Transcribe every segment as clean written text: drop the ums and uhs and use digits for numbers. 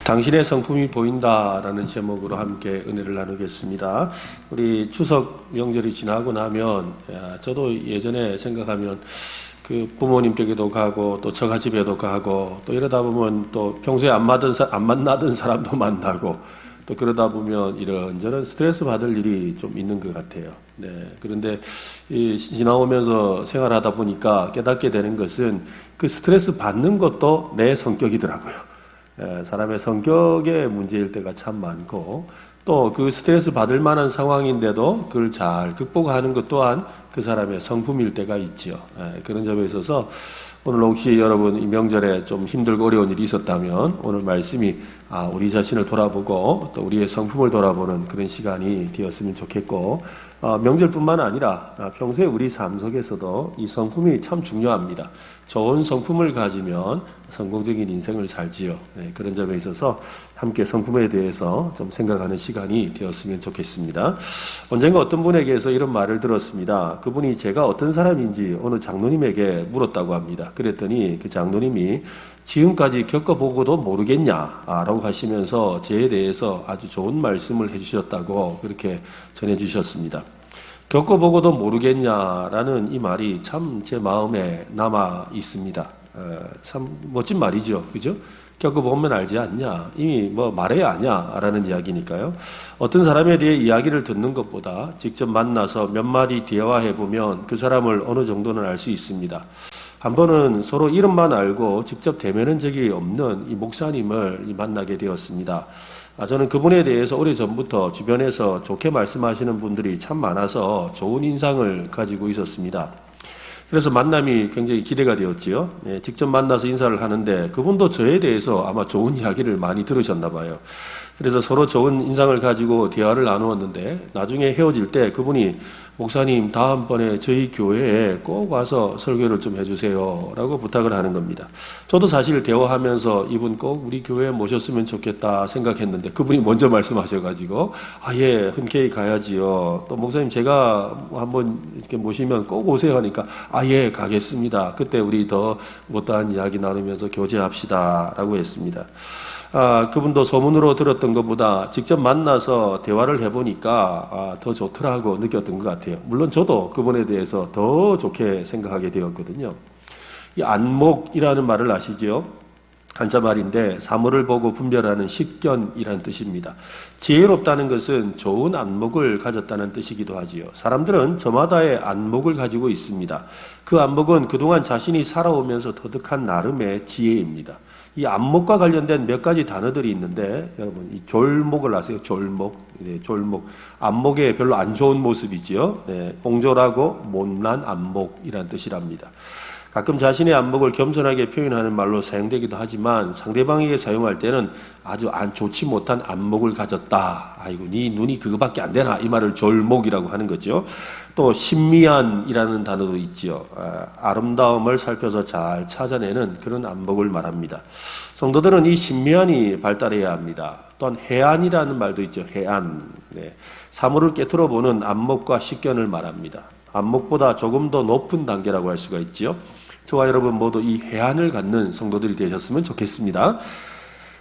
당신의 성품이 보인다라는 제목으로 함께 은혜를 나누겠습니다. 우리 추석 명절이 지나고 나면 저도 예전에 생각하면 그 부모님 댁에도 가고 또 처가집에도 가고 또 이러다 보면 또 평소에 안 만나던 사람도 만나고 또 그러다 보면 이런저런 스트레스 받을 일이 좀 있는 것 같아요. 네. 그런데 지나오면서 생활하다 보니까 깨닫게 되는 것은 그 스트레스 받는 것도 내 성격이더라고요. 사람의 성격의 문제일 때가 참 많고 또 그 스트레스 받을 만한 상황인데도 그걸 잘 극복하는 것 또한 그 사람의 성품일 때가 있죠. 그런 점에 있어서 오늘 혹시 여러분 이 명절에 좀 힘들고 어려운 일이 있었다면 오늘 말씀이 우리 자신을 돌아보고 또 우리의 성품을 돌아보는 그런 시간이 되었으면 좋겠고 명절뿐만 아니라 평소에 우리 삶 속에서도 이 성품이 참 중요합니다. 좋은 성품을 가지면 성공적인 인생을 살지요. 그런 점에 있어서 함께 성품에 대해서 좀 생각하는 시간이 되었으면 좋겠습니다. 언젠가 어떤 분에게서 이런 말을 들었습니다. 그분이 제가 어떤 사람인지 어느 장로님에게 물었다고 합니다. 그랬더니 그 장로님이 지금까지 겪어보고도 모르겠냐라고 하시면서 저에 대해서 아주 좋은 말씀을 해주셨다고 그렇게 전해주셨습니다. 겪어보고도 모르겠냐라는 이 말이 참 제 마음에 남아 있습니다. 참 멋진 말이죠. 그죠? 겪어보면 알지 않냐? 이미 뭐 말해야 아냐라는 이야기니까요. 어떤 사람에 대해 이야기를 듣는 것보다 직접 만나서 몇 마디 대화해보면 그 사람을 어느 정도는 알 수 있습니다. 한 번은 서로 이름만 알고 직접 대면한 적이 없는 이 목사님을 만나게 되었습니다. 저는 그분에 대해서 오래전부터 주변에서 좋게 말씀하시는 분들이 참 많아서 좋은 인상을 가지고 있었습니다. 그래서 만남이 굉장히 기대가 되었지요. 직접 만나서 인사를 하는데 그분도 저에 대해서 아마 좋은 이야기를 많이 들으셨나 봐요. 그래서 서로 좋은 인상을 가지고 대화를 나누었는데 나중에 헤어질 때 그분이 목사님 다음번에 저희 교회에 꼭 와서 설교를 좀 해주세요 라고 부탁을 하는 겁니다. 저도 사실 대화하면서 이분 꼭 우리 교회에 모셨으면 좋겠다 생각했는데 그분이 먼저 말씀하셔가지고 예 흔쾌히 가야지요. 또 목사님 제가 한번 이렇게 모시면 꼭 오세요 하니까 예 가겠습니다. 그때 우리 더 못다한 이야기 나누면서 교제합시다 라고 했습니다. 그분도 소문으로 들었던 것보다 직접 만나서 대화를 해보니까 더 좋더라고 느꼈던 것 같아요. 물론 저도 그분에 대해서 더 좋게 생각하게 되었거든요. 이 안목이라는 말을 아시죠? 한자 말인데 사물을 보고 분별하는 식견이라는 뜻입니다. 지혜롭다는 것은 좋은 안목을 가졌다는 뜻이기도 하지요. 사람들은 저마다의 안목을 가지고 있습니다. 그 안목은 그동안 자신이 살아오면서 터득한 나름의 지혜입니다. 이 안목과 관련된 몇 가지 단어들이 있는데 여러분 이 졸목을 아세요? 졸목. 졸목. 안목의 별로 안 좋은 모습이지요. 옹졸하고 못난 안목이라는 뜻이랍니다. 가끔 자신의 안목을 겸손하게 표현하는 말로 사용되기도 하지만 상대방에게 사용할 때는 아주 좋지 못한 안목을 가졌다. 아이고 네 눈이 그거밖에 안 되나? 이 말을 졸목이라고 하는 거죠. 또 신미안이라는 단어도 있지요. 아름다움을 살펴서 잘 찾아내는 그런 안목을 말합니다. 성도들은 이 신미안이 발달해야 합니다. 또한 해안이라는 말도 있죠. 해안. 사물을 깨트려 보는 안목과 식견을 말합니다. 안목보다 조금 더 높은 단계라고 할 수가 있지요. 저와 여러분 모두 이 해안을 갖는 성도들이 되셨으면 좋겠습니다.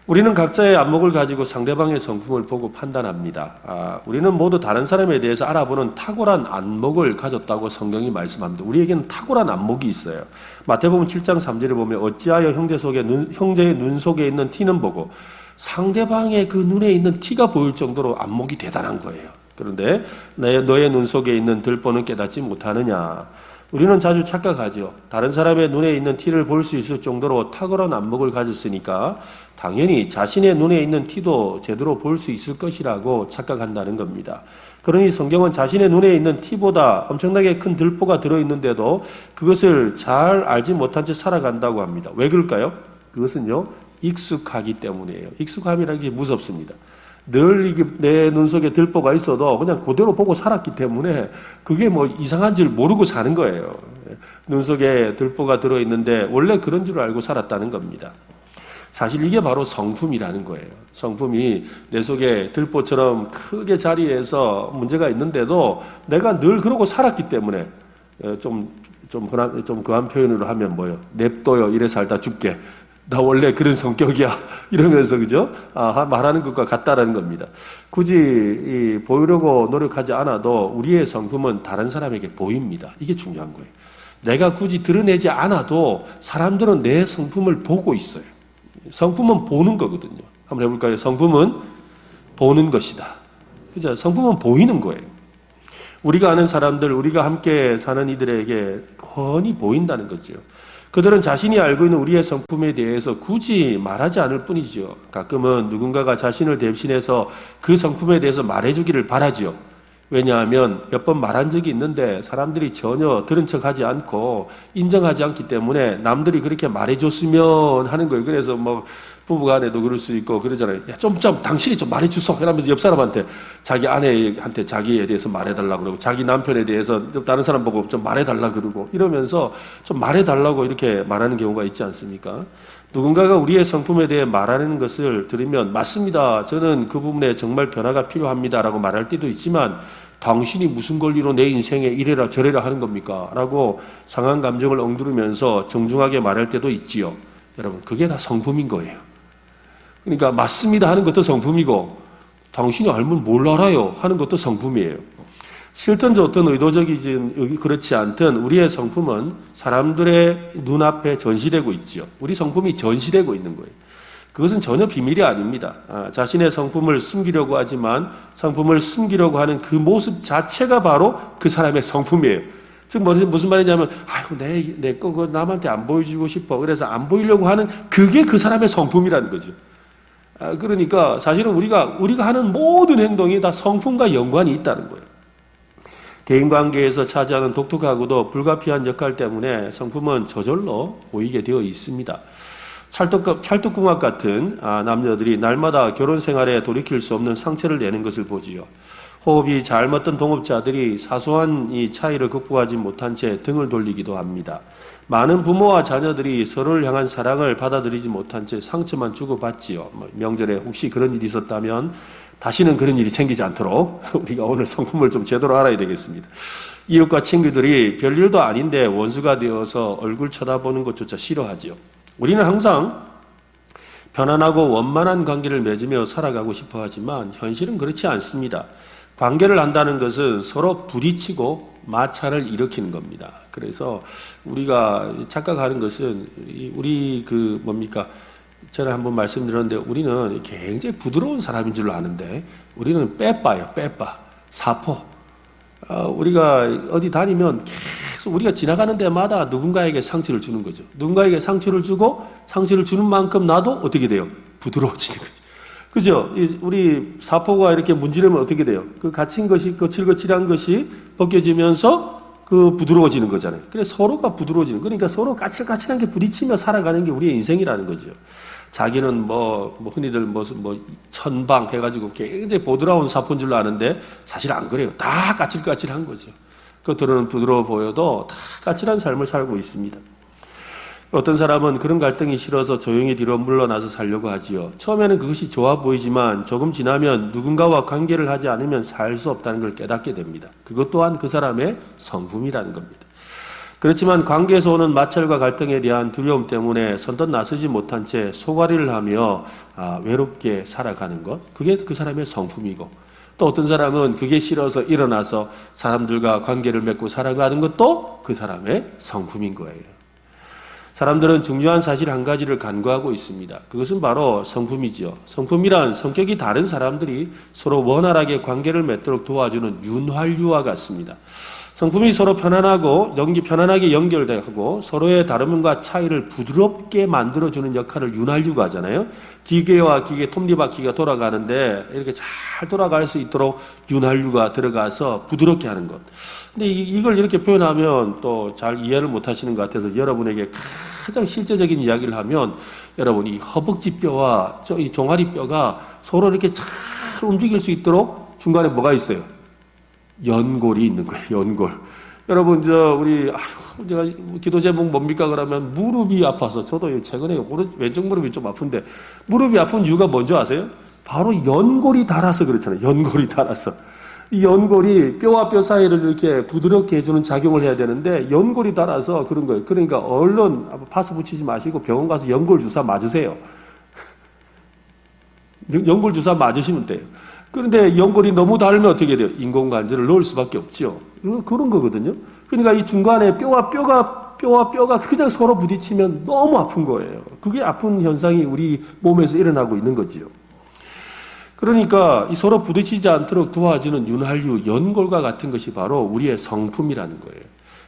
우리는 각자의 안목을 가지고 상대방의 성품을 보고 판단합니다. 우리는 모두 다른 사람에 대해서 알아보는 탁월한 안목을 가졌다고 성경이 말씀합니다. 우리에게는 탁월한 안목이 있어요. 마태복음 7장 3절에 보면 어찌하여 형제의 눈 속에 있는 티는 보고 상대방의 그 눈에 있는 티가 보일 정도로 안목이 대단한 거예요. 그런데 너의 눈 속에 있는 들보는 깨닫지 못하느냐. 우리는 자주 착각하죠. 다른 사람의 눈에 있는 티를 볼 수 있을 정도로 탁월한 안목을 가졌으니까 당연히 자신의 눈에 있는 티도 제대로 볼 수 있을 것이라고 착각한다는 겁니다. 그러니 성경은 자신의 눈에 있는 티보다 엄청나게 큰 들보가 들어있는데도 그것을 잘 알지 못한 채 살아간다고 합니다. 왜 그럴까요? 그것은요 익숙하기 때문이에요. 익숙함이라는 게 무섭습니다. 늘 내 눈 속에 들보가 있어도 그냥 그대로 보고 살았기 때문에 그게 뭐 이상한 줄 모르고 사는 거예요. 눈 속에 들보가 들어있는데 원래 그런 줄 알고 살았다는 겁니다. 사실 이게 바로 성품이라는 거예요. 성품이 내 속에 들보처럼 크게 자리해서 문제가 있는데도 내가 늘 그러고 살았기 때문에 좀 그한 표현으로 하면 뭐예요? 냅둬요. 이래 살다 죽게. 나 원래 그런 성격이야. 이러면서, 그죠? 말하는 것과 같다라는 겁니다. 굳이 보이려고 노력하지 않아도 우리의 성품은 다른 사람에게 보입니다. 이게 중요한 거예요. 내가 굳이 드러내지 않아도 사람들은 내 성품을 보고 있어요. 성품은 보는 거거든요. 한번 해볼까요? 성품은 보는 것이다. 그죠? 성품은 보이는 거예요. 우리가 아는 사람들, 우리가 함께 사는 이들에게 훤히 보인다는 거죠. 그들은 자신이 알고 있는 우리의 성품에 대해서 굳이 말하지 않을 뿐이죠. 가끔은 누군가가 자신을 대신해서 그 성품에 대해서 말해주기를 바라죠. 왜냐하면 몇 번 말한 적이 있는데 사람들이 전혀 들은 척하지 않고 인정하지 않기 때문에 남들이 그렇게 말해줬으면 하는 거예요. 그래서 뭐 부부간에도 그럴 수 있고 그러잖아요. 야, 좀 당신이 좀 말해주소. 이러면서 옆 사람한테 자기 아내한테 자기에 대해서 말해달라고 그러고 자기 남편에 대해서 다른 사람 보고 좀 말해달라고 그러고 이러면서 좀 말해달라고 이렇게 말하는 경우가 있지 않습니까? 누군가가 우리의 성품에 대해 말하는 것을 들으면 맞습니다. 저는 그 부분에 정말 변화가 필요합니다라고 말할 때도 있지만 당신이 무슨 권리로 내 인생에 이래라 저래라 하는 겁니까? 라고 상한 감정을 엉두르면서 정중하게 말할 때도 있지요. 여러분, 그게 다 성품인 거예요. 그러니까 맞습니다 하는 것도 성품이고 당신이 알면 뭘 알아요 하는 것도 성품이에요. 싫든 좋든 의도적이든 그렇지 않든 우리의 성품은 사람들의 눈앞에 전시되고 있죠. 우리 성품이 전시되고 있는 거예요. 그것은 전혀 비밀이 아닙니다. 자신의 성품을 숨기려고 하지만 성품을 숨기려고 하는 그 모습 자체가 바로 그 사람의 성품이에요. 즉 무슨 말이냐면 내 거 남한테 안 보여주고 싶어. 그래서 안 보이려고 하는 그게 그 사람의 성품이라는 거죠. 그러니까 사실은 우리가 하는 모든 행동이 다 성품과 연관이 있다는 거예요. 대인관계에서 차지하는 독특하고도 불가피한 역할 때문에 성품은 저절로 보이게 되어 있습니다. 찰떡궁합 같은 남녀들이 날마다 결혼 생활에 돌이킬 수 없는 상처를 내는 것을 보지요. 호흡이 잘 맞던 동업자들이 사소한 이 차이를 극복하지 못한 채 등을 돌리기도 합니다. 많은 부모와 자녀들이 서로를 향한 사랑을 받아들이지 못한 채 상처만 주고받지요. 명절에 혹시 그런 일이 있었다면 다시는 그런 일이 생기지 않도록 우리가 오늘 성품을 좀 제대로 알아야 되겠습니다. 이웃과 친구들이 별일도 아닌데 원수가 되어서 얼굴 쳐다보는 것조차 싫어하지요. 우리는 항상 편안하고 원만한 관계를 맺으며 살아가고 싶어 하지만 현실은 그렇지 않습니다. 관계를 한다는 것은 서로 부딪히고 마찰을 일으키는 겁니다. 그래서 우리가 착각하는 것은 우리 전에 한번 말씀드렸는데 우리는 굉장히 부드러운 사람인 줄 아는데 우리는 빼빠요. 사포. 우리가 어디 다니면 계속 우리가 지나가는 데마다 누군가에게 상처를 주는 거죠. 누군가에게 상처를 주고 상처를 주는 만큼 나도 어떻게 돼요? 부드러워지는 거죠. 그죠? 우리 사포가 이렇게 문지르면 어떻게 돼요? 그 갇힌 것이, 거칠거칠한 것이 벗겨지면서 그 부드러워지는 거잖아요. 그래서 서로가 부드러워지는, 그러니까 서로 까칠까칠한 게 부딪히며 살아가는 게 우리의 인생이라는 거죠. 자기는 흔히들 천방 해가지고 굉장히 보드라운 사포인 줄 아는데 사실 안 그래요. 다 까칠까칠한 거죠. 겉으로는 부드러워 보여도 다 까칠한 삶을 살고 있습니다. 어떤 사람은 그런 갈등이 싫어서 조용히 뒤로 물러나서 살려고 하지요. 처음에는 그것이 좋아 보이지만 조금 지나면 누군가와 관계를 하지 않으면 살 수 없다는 걸 깨닫게 됩니다. 그것 또한 그 사람의 성품이라는 겁니다. 그렇지만 관계에서 오는 마찰과 갈등에 대한 두려움 때문에 선뜻 나서지 못한 채 소가리를 하며 외롭게 살아가는 것, 그게 그 사람의 성품이고, 또 어떤 사람은 그게 싫어서 일어나서 사람들과 관계를 맺고 살아가는 것도 그 사람의 성품인 거예요. 사람들은 중요한 사실 한 가지를 간과하고 있습니다. 그것은 바로 성품이지요. 성품이란 성격이 다른 사람들이 서로 원활하게 관계를 맺도록 도와주는 윤활유와 같습니다. 성품이 서로 편안하게 연결되고 서로의 다름과 차이를 부드럽게 만들어주는 역할을 윤활유가 하잖아요. 기계와 기계 톱니바퀴가 돌아가는데 이렇게 잘 돌아갈 수 있도록 윤활유가 들어가서 부드럽게 하는 것. 근데 이걸 이렇게 표현하면 또 잘 이해를 못 하시는 것 같아서 여러분에게 가장 실제적인 이야기를 하면 여러분 이 허벅지 뼈와 이 종아리 뼈가 서로 이렇게 잘 움직일 수 있도록 중간에 뭐가 있어요? 연골이 있는 거예요. 연골. 여러분 제가 기도 제목 뭡니까 그러면 무릎이 아파서 저도 최근에 왼쪽 무릎이 좀 아픈데 무릎이 아픈 이유가 뭔지 아세요? 바로 연골이 닳아서 그렇잖아요. 연골이 닳아서. 이 연골이 뼈와 뼈 사이를 이렇게 부드럽게 해주는 작용을 해야 되는데 연골이 닳아서 그런 거예요. 그러니까 얼른 파스 붙이지 마시고 병원 가서 연골 주사 맞으세요. 연골 주사 맞으시면 돼요. 그런데 연골이 너무 닳으면 어떻게 돼요? 인공관절을 넣을 수밖에 없죠. 그런 거거든요. 그러니까 이 중간에 뼈와 뼈가 그냥 서로 부딪히면 너무 아픈 거예요. 그게 아픈 현상이 우리 몸에서 일어나고 있는 거지요. 그러니까 이 서로 부딪히지 않도록 도와주는 윤활유, 연골과 같은 것이 바로 우리의 성품이라는 거예요.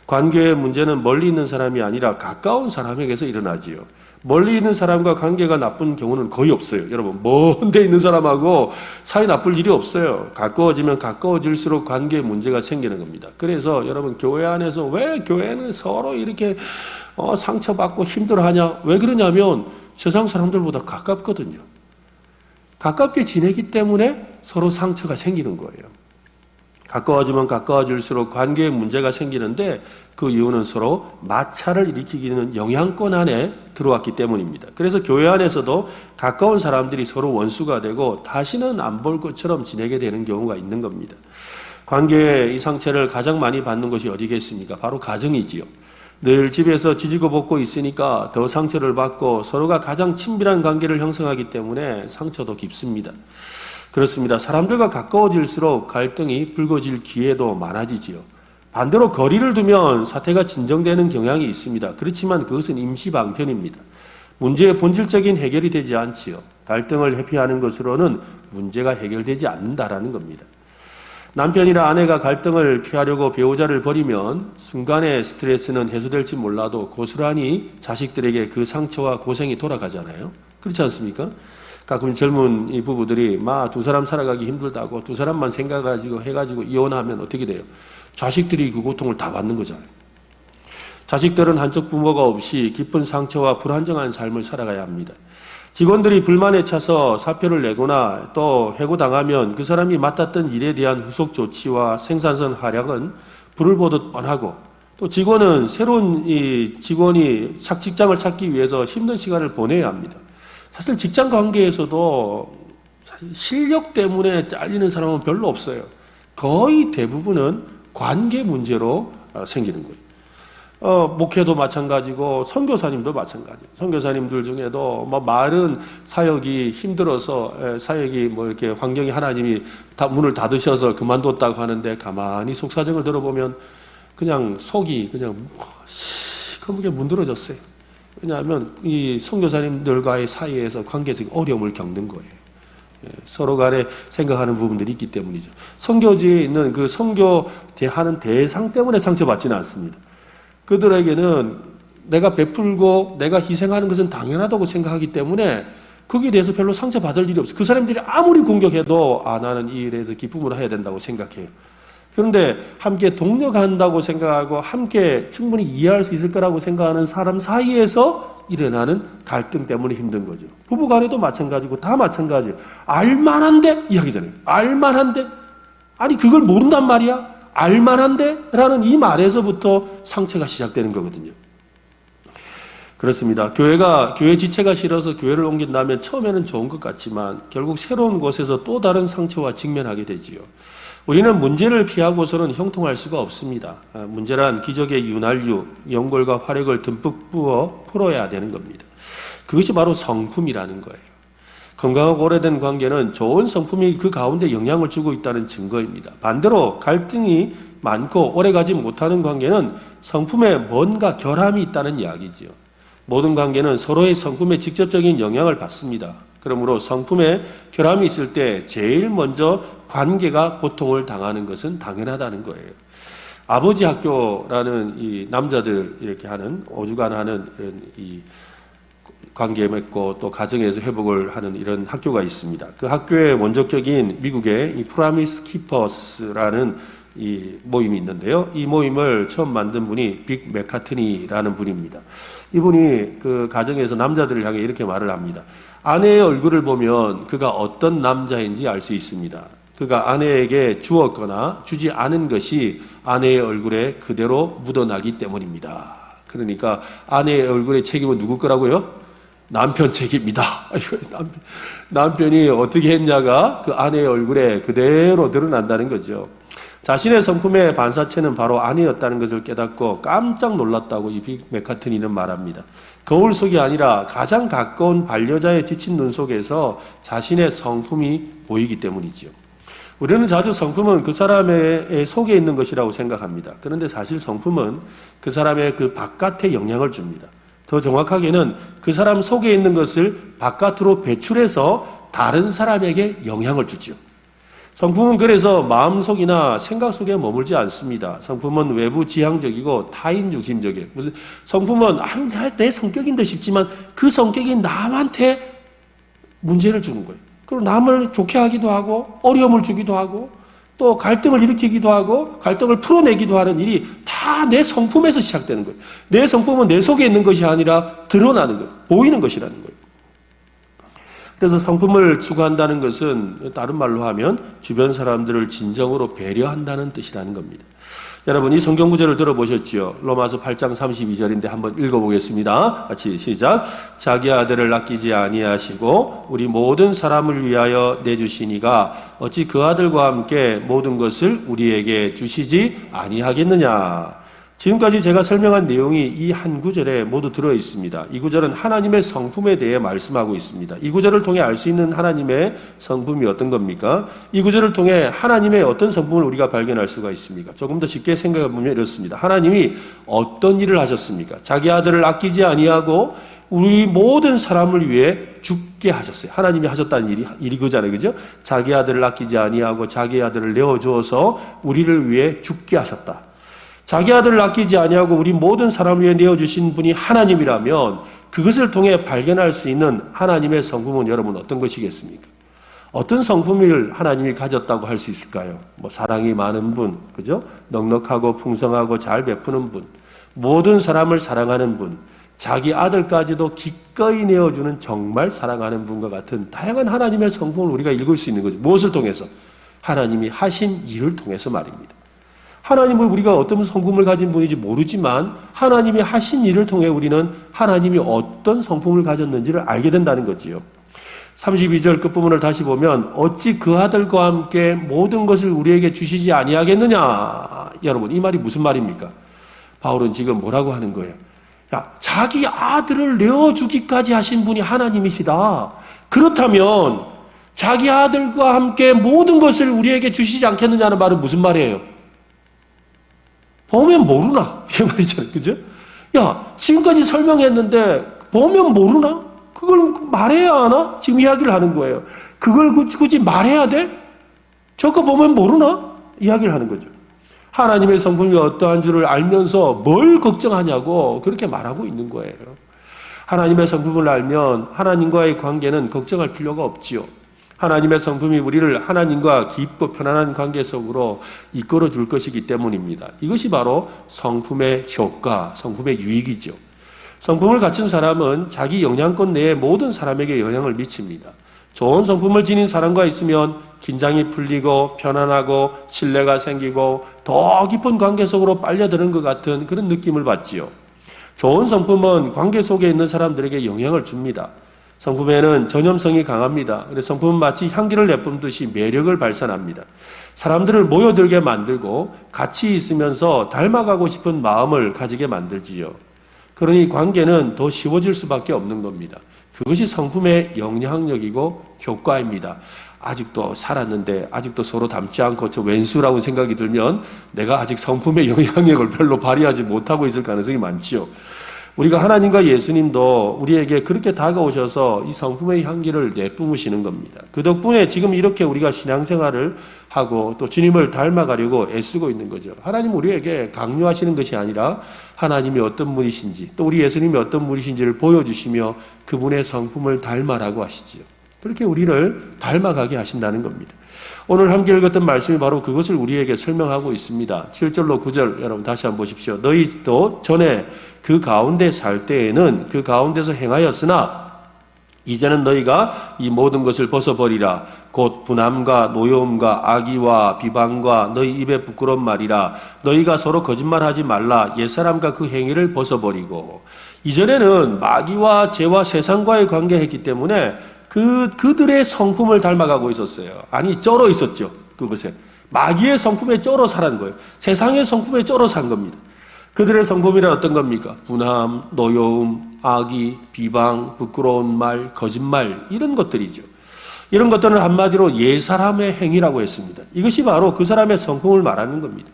관계의 문제는 멀리 있는 사람이 아니라 가까운 사람에게서 일어나지요. 멀리 있는 사람과 관계가 나쁜 경우는 거의 없어요. 여러분, 먼 데 있는 사람하고 사이 나쁠 일이 없어요. 가까워지면 가까워질수록 관계에 문제가 생기는 겁니다. 그래서 여러분, 교회 안에서 왜 교회는 서로 이렇게 상처받고 힘들어하냐? 왜 그러냐면 세상 사람들보다 가깝거든요. 가깝게 지내기 때문에 서로 상처가 생기는 거예요. 가까워지면 가까워질수록 관계에 문제가 생기는데 그 이유는 서로 마찰을 일으키기는 영향권 안에 들어왔기 때문입니다. 그래서 교회 안에서도 가까운 사람들이 서로 원수가 되고 다시는 안 볼 것처럼 지내게 되는 경우가 있는 겁니다. 관계의 이 상처를 가장 많이 받는 것이 어디겠습니까? 바로 가정이지요. 늘 집에서 지지고 볶고 있으니까 더 상처를 받고 서로가 가장 친밀한 관계를 형성하기 때문에 상처도 깊습니다. 그렇습니다. 사람들과 가까워질수록 갈등이 불거질 기회도 많아지지요. 반대로 거리를 두면 사태가 진정되는 경향이 있습니다. 그렇지만 그것은 임시방편입니다. 문제의 본질적인 해결이 되지 않지요. 갈등을 회피하는 것으로는 문제가 해결되지 않는다라는 겁니다. 남편이나 아내가 갈등을 피하려고 배우자를 버리면 순간의 스트레스는 해소될지 몰라도 고스란히 자식들에게 그 상처와 고생이 돌아가잖아요. 그렇지 않습니까? 가끔 젊은 이 부부들이 두 사람 살아가기 힘들다고 두 사람만 해가지고 이혼하면 어떻게 돼요? 자식들이 그 고통을 다 받는 거잖아요. 자식들은 한쪽 부모가 없이 깊은 상처와 불안정한 삶을 살아가야 합니다. 직원들이 불만에 차서 사표를 내거나 또 해고당하면 그 사람이 맡았던 일에 대한 후속 조치와 생산성 하락은 불을 보듯 뻔하고 또 직원은 새로운 직원이 직장을 찾기 위해서 힘든 시간을 보내야 합니다. 사실 직장 관계에서도 사실 실력 때문에 잘리는 사람은 별로 없어요. 거의 대부분은 관계 문제로 생기는 거예요. 목회도 마찬가지고 선교사님도 마찬가지예요. 선교사님들 중에도 말은 사역이 힘들어서 사역이 이렇게 환경이 하나님이 다 문을 닫으셔서 그만뒀다고 하는데 가만히 속사정을 들어보면 그냥 속이 그냥 시커멓게 문드러졌어요. 왜냐하면 이 선교사님들과의 사이에서 관계적인 어려움을 겪는 거예요. 서로 간에 생각하는 부분들이 있기 때문이죠. 선교지에 있는 그 선교하는 대상 때문에 상처받지는 않습니다. 그들에게는 내가 베풀고 내가 희생하는 것은 당연하다고 생각하기 때문에 거기에 대해서 별로 상처받을 일이 없어요. 그 사람들이 아무리 공격해도 나는 이 일에 대해서 기쁨으로 해야 된다고 생각해요. 그런데 함께 동력한다고 생각하고 함께 충분히 이해할 수 있을 거라고 생각하는 사람 사이에서 일어나는 갈등 때문에 힘든 거죠. 부부간에도 마찬가지고 다 마찬가지예요. 알만한데 이야기잖아요. 알만한데 아니 그걸 모른단 말이야. 알만한데? 라는 이 말에서부터 상처가 시작되는 거거든요. 그렇습니다. 교회 지체가 싫어서 교회를 옮긴다면 처음에는 좋은 것 같지만 결국 새로운 곳에서 또 다른 상처와 직면하게 되지요. 우리는 문제를 피하고서는 형통할 수가 없습니다. 문제란 기적의 윤활유, 연골과 화력을 듬뿍 부어 풀어야 되는 겁니다. 그것이 바로 성품이라는 거예요. 건강하고 오래된 관계는 좋은 성품이 그 가운데 영향을 주고 있다는 증거입니다. 반대로 갈등이 많고 오래가지 못하는 관계는 성품에 뭔가 결함이 있다는 이야기지요. 모든 관계는 서로의 성품에 직접적인 영향을 받습니다. 그러므로 성품에 결함이 있을 때 제일 먼저 관계가 고통을 당하는 것은 당연하다는 거예요. 아버지 학교라는 이 남자들 이렇게 하는 오주간 하는 이런 이 관계 맺고 또 가정에서 회복을 하는 이런 학교가 있습니다. 그 학교의 원조격인 미국의 이 프라미스 키퍼스라는 이 모임이 있는데요. 이 모임을 처음 만든 분이 빅 맥카트니라는 분입니다. 이분이 그 가정에서 남자들을 향해 이렇게 말을 합니다. 아내의 얼굴을 보면 그가 어떤 남자인지 알 수 있습니다. 그가 아내에게 주었거나 주지 않은 것이 아내의 얼굴에 그대로 묻어나기 때문입니다. 그러니까 아내의 얼굴의 책임은 누구 거라고요? 남편 책임이다. 남편이 어떻게 했냐가 그 아내의 얼굴에 그대로 드러난다는 거죠. 자신의 성품의 반사체는 바로 아내였다는 것을 깨닫고 깜짝 놀랐다고 이 빅 맥카트니는 말합니다. 거울 속이 아니라 가장 가까운 반려자의 지친 눈 속에서 자신의 성품이 보이기 때문이지요. 우리는 자주 성품은 그 사람의 속에 있는 것이라고 생각합니다. 그런데 사실 성품은 그 사람의 그 바깥에 영향을 줍니다. 더 정확하게는 그 사람 속에 있는 것을 바깥으로 배출해서 다른 사람에게 영향을 주죠. 성품은 그래서 마음속이나 생각 속에 머물지 않습니다. 성품은 외부 지향적이고 타인 중심적이에요. 무슨 성품은 내 성격인데 싶지만 그 성격이 남한테 문제를 주는 거예요. 그리고 남을 좋게 하기도 하고 어려움을 주기도 하고 또 갈등을 일으키기도 하고 갈등을 풀어내기도 하는 일이 다 내 성품에서 시작되는 거예요. 내 성품은 내 속에 있는 것이 아니라 드러나는 거예요. 보이는 것이라는 거예요. 그래서 성품을 추구한다는 것은 다른 말로 하면 주변 사람들을 진정으로 배려한다는 뜻이라는 겁니다. 여러분 이 성경 구절을 들어보셨지요? 로마서 8장 32절인데 한번 읽어보겠습니다. 같이 시작. 자기 아들을 아끼지 아니하시고 우리 모든 사람을 위하여 내주시니가 어찌 그 아들과 함께 모든 것을 우리에게 주시지 아니하겠느냐. 지금까지 제가 설명한 내용이 이 한 구절에 모두 들어 있습니다. 이 구절은 하나님의 성품에 대해 말씀하고 있습니다. 이 구절을 통해 알 수 있는 하나님의 성품이 어떤 겁니까? 이 구절을 통해 하나님의 어떤 성품을 우리가 발견할 수가 있습니까? 조금 더 쉽게 생각해 보면 이렇습니다. 하나님이 어떤 일을 하셨습니까? 자기 아들을 아끼지 아니하고 우리 모든 사람을 위해 죽게 하셨어요. 하나님이 하셨다는 일이 그잖아요. 그죠? 자기 아들을 아끼지 아니하고 자기 아들을 내어주어서 우리를 위해 죽게 하셨다. 자기 아들을 아끼지 아니하고 우리 모든 사람을 위해 내어주신 분이 하나님이라면 그것을 통해 발견할 수 있는 하나님의 성품은 여러분 어떤 것이겠습니까? 어떤 성품을 하나님이 가졌다고 할 수 있을까요? 사랑이 많은 분, 그죠? 넉넉하고 풍성하고 잘 베푸는 분, 모든 사람을 사랑하는 분, 자기 아들까지도 기꺼이 내어주는 정말 사랑하는 분과 같은 다양한 하나님의 성품을 우리가 읽을 수 있는 거죠. 무엇을 통해서? 하나님이 하신 일을 통해서 말입니다. 하나님을 우리가 어떤 성품을 가진 분인지 모르지만 하나님이 하신 일을 통해 우리는 하나님이 어떤 성품을 가졌는지를 알게 된다는 거지요. 32절 끝부분을 다시 보면 어찌 그 아들과 함께 모든 것을 우리에게 주시지 아니하겠느냐. 여러분 이 말이 무슨 말입니까? 바울은 지금 뭐라고 하는 거예요? 야, 자기 아들을 내어주기까지 하신 분이 하나님이시다. 그렇다면 자기 아들과 함께 모든 것을 우리에게 주시지 않겠느냐는 말은 무슨 말이에요? 보면 모르나? 이 말이잖아요. 그죠? 야, 지금까지 설명했는데 보면 모르나? 그걸 말해야 하나? 지금 이야기를 하는 거예요. 그걸 굳이 말해야 돼? 저거 보면 모르나? 이야기를 하는 거죠. 하나님의 성품이 어떠한 줄을 알면서 뭘 걱정하냐고 그렇게 말하고 있는 거예요. 하나님의 성품을 알면 하나님과의 관계는 걱정할 필요가 없지요. 하나님의 성품이 우리를 하나님과 깊고 편안한 관계 속으로 이끌어 줄 것이기 때문입니다. 이것이 바로 성품의 효과, 성품의 유익이죠. 성품을 갖춘 사람은 자기 영향권 내에 모든 사람에게 영향을 미칩니다. 좋은 성품을 지닌 사람과 있으면 긴장이 풀리고 편안하고 신뢰가 생기고 더 깊은 관계 속으로 빨려드는 것 같은 그런 느낌을 받지요. 좋은 성품은 관계 속에 있는 사람들에게 영향을 줍니다. 성품에는 전염성이 강합니다. 그래서 성품은 마치 향기를 내뿜듯이 매력을 발산합니다. 사람들을 모여들게 만들고 같이 있으면서 닮아가고 싶은 마음을 가지게 만들지요. 그러니 관계는 더 쉬워질 수밖에 없는 겁니다. 그것이 성품의 영향력이고 효과입니다. 아직도 살았는데 아직도 서로 닮지 않고 저 왼수라고 생각이 들면 내가 아직 성품의 영향력을 별로 발휘하지 못하고 있을 가능성이 많지요. 우리가 하나님과 예수님도 우리에게 그렇게 다가오셔서 이 성품의 향기를 내뿜으시는 겁니다. 그 덕분에 지금 이렇게 우리가 신앙생활을 하고 또 주님을 닮아가려고 애쓰고 있는 거죠. 하나님 우리에게 강요하시는 것이 아니라 하나님이 어떤 분이신지 또 우리 예수님이 어떤 분이신지를 보여주시며 그분의 성품을 닮아라고 하시지요. 그렇게 우리를 닮아가게 하신다는 겁니다. 오늘 함께 읽었던 말씀이 바로 그것을 우리에게 설명하고 있습니다. 7절로 9절 여러분 다시 한번 보십시오. 너희도 전에 그 가운데 살 때에는 그 가운데서 행하였으나 이제는 너희가 이 모든 것을 벗어버리라. 곧 분함과 노여움과 악의와 비방과 너희 입에 부끄러운 말이라. 너희가 서로 거짓말하지 말라. 옛사람과 그 행위를 벗어버리고. 이전에는 마귀와 죄와 세상과의 관계했기 때문에 그들의 성품을 닮아가고 있었어요. 아니, 쩔어 있었죠. 그것에. 마귀의 성품에 쩔어 살은 거예요. 세상의 성품에 쩔어 산 겁니다. 그들의 성품이란 어떤 겁니까? 분함, 노여움, 악의, 비방, 부끄러운 말, 거짓말, 이런 것들이죠. 이런 것들은 한마디로 옛사람의 행위라고 했습니다. 이것이 바로 그 사람의 성품을 말하는 겁니다.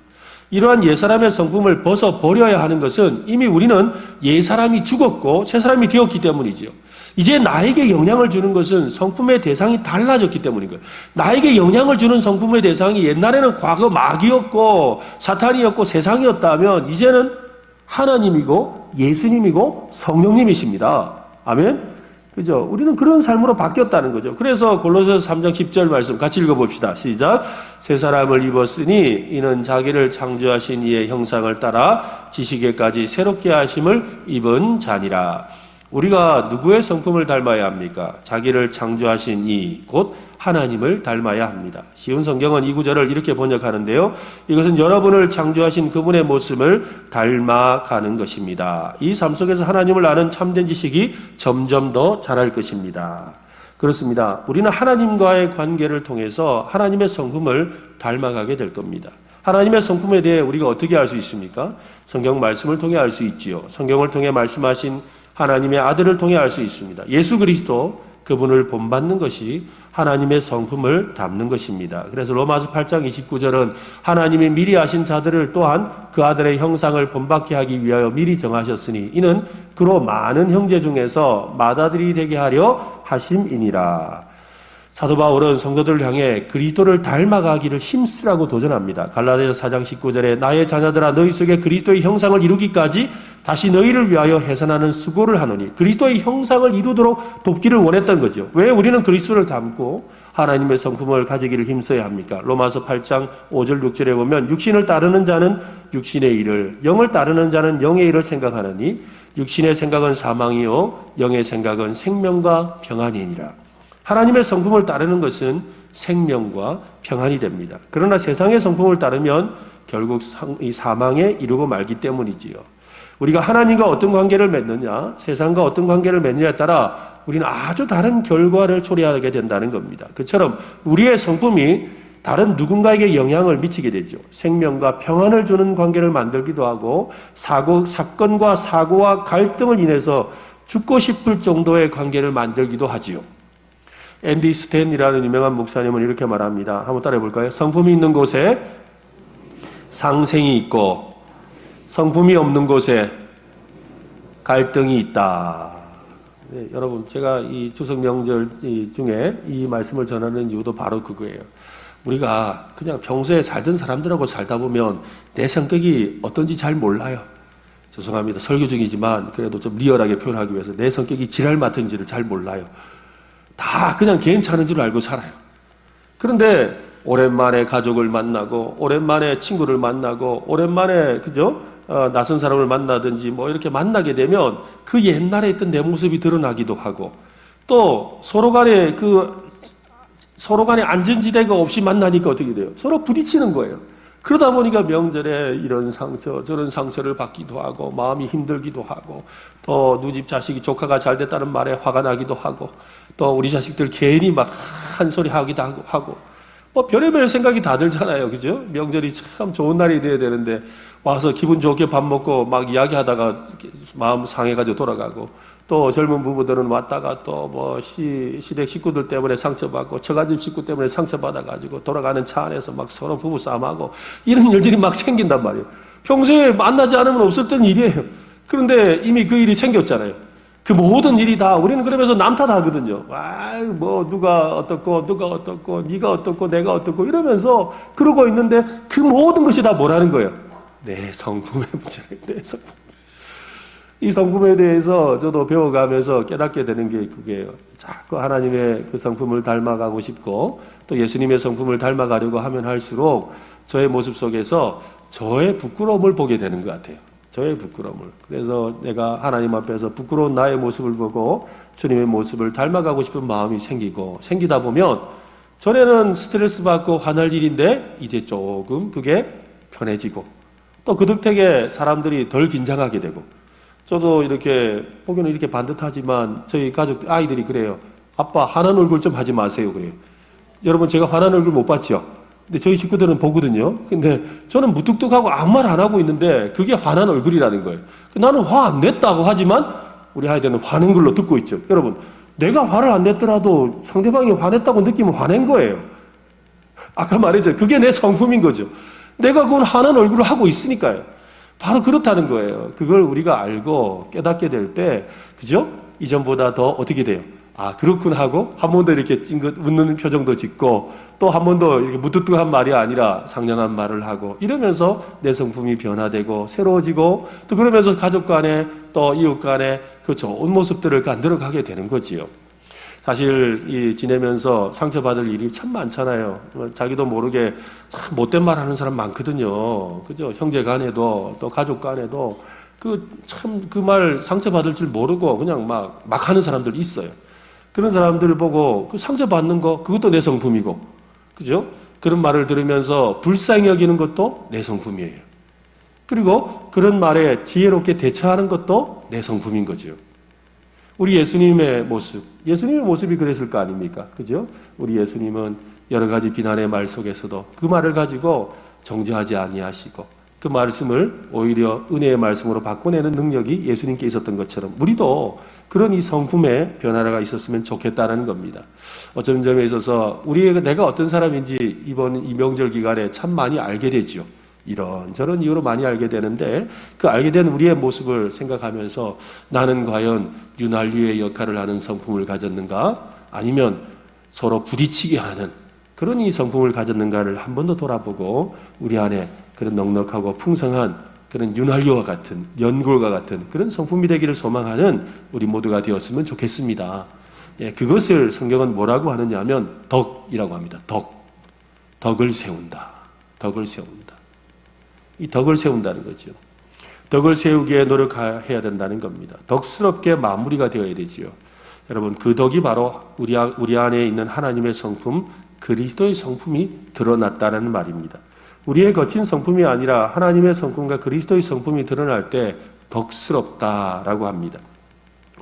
이러한 옛사람의 성품을 벗어버려야 하는 것은 이미 우리는 옛사람이 죽었고 새사람이 되었기 때문이죠. 이제 나에게 영향을 주는 것은 성품의 대상이 달라졌기 때문인 거예요. 나에게 영향을 주는 성품의 대상이 옛날에는 과거 마귀였고 사탄이었고 세상이었다면 이제는 하나님이고 예수님이고 성령님이십니다. 아멘? 그죠? 우리는 그런 삶으로 바뀌었다는 거죠. 그래서 골로새서 3장 10절 말씀 같이 읽어봅시다. 시작. 새 사람을 입었으니 이는 자기를 창조하신 이의 형상을 따라 지식에까지 새롭게 하심을 입은 자니라. 우리가 누구의 성품을 닮아야 합니까? 자기를 창조하신 이, 곧 하나님을 닮아야 합니다. 쉬운 성경은 이 구절을 이렇게 번역하는데요. 이것은 여러분을 창조하신 그분의 모습을 닮아가는 것입니다. 이 삶 속에서 하나님을 아는 참된 지식이 점점 더 자랄 것입니다. 그렇습니다. 우리는 하나님과의 관계를 통해서 하나님의 성품을 닮아가게 될 겁니다. 하나님의 성품에 대해 우리가 어떻게 알 수 있습니까? 성경 말씀을 통해 알 수 있지요. 성경을 통해 말씀하신 하나님의 아들을 통해 알 수 있습니다. 예수 그리스도 그분을 본받는 것이 하나님의 성품을 담는 것입니다. 그래서 로마서 8장 29절은 하나님이 미리 아신 자들을 또한 그 아들의 형상을 본받게 하기 위하여 미리 정하셨으니 이는 그로 많은 형제 중에서 맏아들이 되게 하려 하심이니라. 사도 바울은 성도들을 향해 그리스도를 닮아가기를 힘쓰라고 도전합니다. 갈라디아서 4장 19절에 나의 자녀들아 너희 속에 그리스도의 형상을 이루기까지 다시 너희를 위하여 해산하는 수고를 하노니 그리스도의 형상을 이루도록 돕기를 원했던 거죠. 왜 우리는 그리스도를 닮고 하나님의 성품을 가지기를 힘써야 합니까? 로마서 8장 5절 6절에 보면 육신을 따르는 자는 육신의 일을 영을 따르는 자는 영의 일을 생각하느니 육신의 생각은 사망이요 영의 생각은 생명과 평안이니라. 하나님의 성품을 따르는 것은 생명과 평안이 됩니다. 그러나 세상의 성품을 따르면 결국 이 사망에 이르고 말기 때문이지요. 우리가 하나님과 어떤 관계를 맺느냐, 세상과 어떤 관계를 맺느냐에 따라 우리는 아주 다른 결과를 초래하게 된다는 겁니다. 그처럼 우리의 성품이 다른 누군가에게 영향을 미치게 되죠. 생명과 평안을 주는 관계를 만들기도 하고 사건과 사고와 갈등을 인해서 죽고 싶을 정도의 관계를 만들기도 하지요. 앤디 스탠이라는 유명한 목사님은 이렇게 말합니다. 한번 따라해 볼까요? 성품이 있는 곳에 상생이 있고 성품이 없는 곳에 갈등이 있다. 네, 여러분 제가 이 추석 명절 중에 이 말씀을 전하는 이유도 바로 그거예요. 우리가 그냥 평소에 살던 사람들하고 살다 보면 내 성격이 어떤지 잘 몰라요. 죄송합니다. 설교 중이지만 그래도 좀 리얼하게 표현하기 위해서 내 성격이 지랄 맡은지를 잘 몰라요. 다 그냥 괜찮은 줄 알고 살아요. 그런데 오랜만에 가족을 만나고 오랜만에 친구를 만나고 오랜만에 그죠? 낯선 사람을 만나든지 뭐 이렇게 만나게 되면 그 옛날에 있던 내 모습이 드러나기도 하고 또 서로 간에 안전지대가 없이 만나니까 어떻게 돼요? 서로 부딪히는 거예요. 그러다 보니까 명절에 이런 상처 저런 상처를 받기도 하고 마음이 힘들기도 하고 또 누집 자식이 조카가 잘 됐다는 말에 화가 나기도 하고 또 우리 자식들 괜히 막 한 소리 하기도 하고 뭐 별의별 생각이 다 들잖아요. 그죠? 명절이 참 좋은 날이 돼야 되는데 와서 기분 좋게 밥 먹고 막 이야기하다가 마음 상해가지고 돌아가고 또 젊은 부부들은 왔다가 또 뭐 시댁 식구들 때문에 상처받고 처가집 식구 때문에 상처받아가지고 돌아가는 차 안에서 막 서로 부부싸움하고 이런 일들이 막 생긴단 말이에요. 평소에 만나지 않으면 없었던 일이에요. 그런데 이미 그 일이 생겼잖아요. 그 모든 일이 다 우리는 그러면서 남 탓하거든요. 뭐 누가 어떻고 네가 어떻고 내가 어떻고 이러면서 그러고 있는데 그 모든 것이 다 뭐라는 거예요? 내 성품의 문제예요. 내 성품. 이 성품에 대해서 저도 배워가면서 깨닫게 되는 게 그게요. 자꾸 하나님의 그 성품을 닮아가고 싶고 또 예수님의 성품을 닮아가려고 하면 할수록 저의 모습 속에서 저의 부끄러움을 보게 되는 것 같아요. 저의 부끄러움을. 그래서 내가 하나님 앞에서 부끄러운 나의 모습을 보고 주님의 모습을 닮아가고 싶은 마음이 생기다 보면 전에는 스트레스 받고 화날 일인데 이제 조금 그게 편해지고 또 그 덕택에 사람들이 덜 긴장하게 되고 저도 이렇게 보기는 이렇게 반듯하지만 저희 가족 아이들이 그래요. 아빠 화난 얼굴 좀 하지 마세요 그래요. 여러분 제가 화난 얼굴 못 봤죠? 근데 저희 식구들은 보거든요. 근데 저는 무뚝뚝하고 아무 말 안 하고 있는데 그게 화난 얼굴이라는 거예요. 나는 화 안 냈다고 하지만 우리 아이들은 화낸 걸로 듣고 있죠. 여러분 내가 화를 안 냈더라도 상대방이 화냈다고 느끼면 화낸 거예요. 아까 말했죠. 그게 내 성품인 거죠. 내가 그건 화난 얼굴을 하고 있으니까요. 바로 그렇다는 거예요. 그걸 우리가 알고 깨닫게 될 때, 그죠? 이전보다 더 어떻게 돼요? 아, 그렇군 하고, 한 번 더 이렇게 찡긋 웃는 표정도 짓고, 또 한 번 더 이렇게 무뚝뚝한 말이 아니라 상냥한 말을 하고, 이러면서 내 성품이 변화되고, 새로워지고, 또 그러면서 가족 간에, 또 이웃 간에 그 좋은 모습들을 만들어가게 되는 거지요. 사실 지내면서 상처받을 일이 참 많잖아요. 자기도 모르게 참 못된 말 하는 사람 많거든요. 그죠? 형제 간에도 또 가족 간에도 그 말 상처받을 줄 모르고 그냥 막 하는 사람들 있어요. 그런 사람들을 보고 그 상처받는 거 그것도 내 성품이고, 그죠? 그런 말을 들으면서 불쌍히 여기는 것도 내 성품이에요. 그리고 그런 말에 지혜롭게 대처하는 것도 내 성품인 거죠. 우리 예수님의 모습이 그랬을 거 아닙니까? 그죠? 우리 예수님은 여러 가지 비난의 말 속에서도 그 말을 가지고 정죄하지 아니하시고 그 말씀을 오히려 은혜의 말씀으로 바꿔내는 능력이 예수님께 있었던 것처럼 우리도 그런 이 성품의 변화가 있었으면 좋겠다는 겁니다. 어떤 점에 있어서 내가 어떤 사람인지 이번 이 명절 기간에 참 많이 알게 되죠. 이런저런 이유로 많이 알게 되는데 그 알게 된 우리의 모습을 생각하면서 나는 과연 윤활유의 역할을 하는 성품을 가졌는가 아니면 서로 부딪히게 하는 그런 이 성품을 가졌는가를 한 번 더 돌아보고 우리 안에 그런 넉넉하고 풍성한 그런 윤활유와 같은 연골과 같은 그런 성품이 되기를 소망하는 우리 모두가 되었으면 좋겠습니다. 예, 그것을 성경은 뭐라고 하느냐 하면 덕이라고 합니다. 덕을 세운다. 이 덕을 세운다는 거죠. 덕을 세우기에 노력해야 된다는 겁니다. 덕스럽게 마무리가 되어야 되지요. 여러분 그 덕이 바로 우리 안에 있는 하나님의 성품, 그리스도의 성품이 드러났다는 말입니다. 우리의 거친 성품이 아니라 하나님의 성품과 그리스도의 성품이 드러날 때 덕스럽다라고 합니다.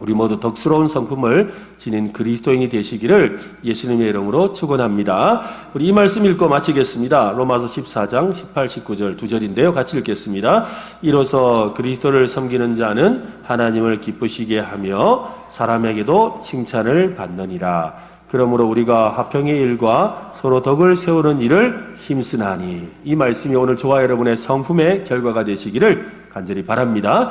우리 모두 덕스러운 성품을 지닌 그리스도인이 되시기를 예수님의 이름으로 축원합니다. 우리 이 말씀 읽고 마치겠습니다. 로마서 14장 18, 19절 두 절인데요. 같이 읽겠습니다. 이로써 그리스도를 섬기는 자는 하나님을 기쁘시게 하며 사람에게도 칭찬을 받느니라. 그러므로 우리가 화평의 일과 서로 덕을 세우는 일을 힘쓰나니 이 말씀이 오늘 저와 여러분의 성품의 결과가 되시기를 간절히 바랍니다.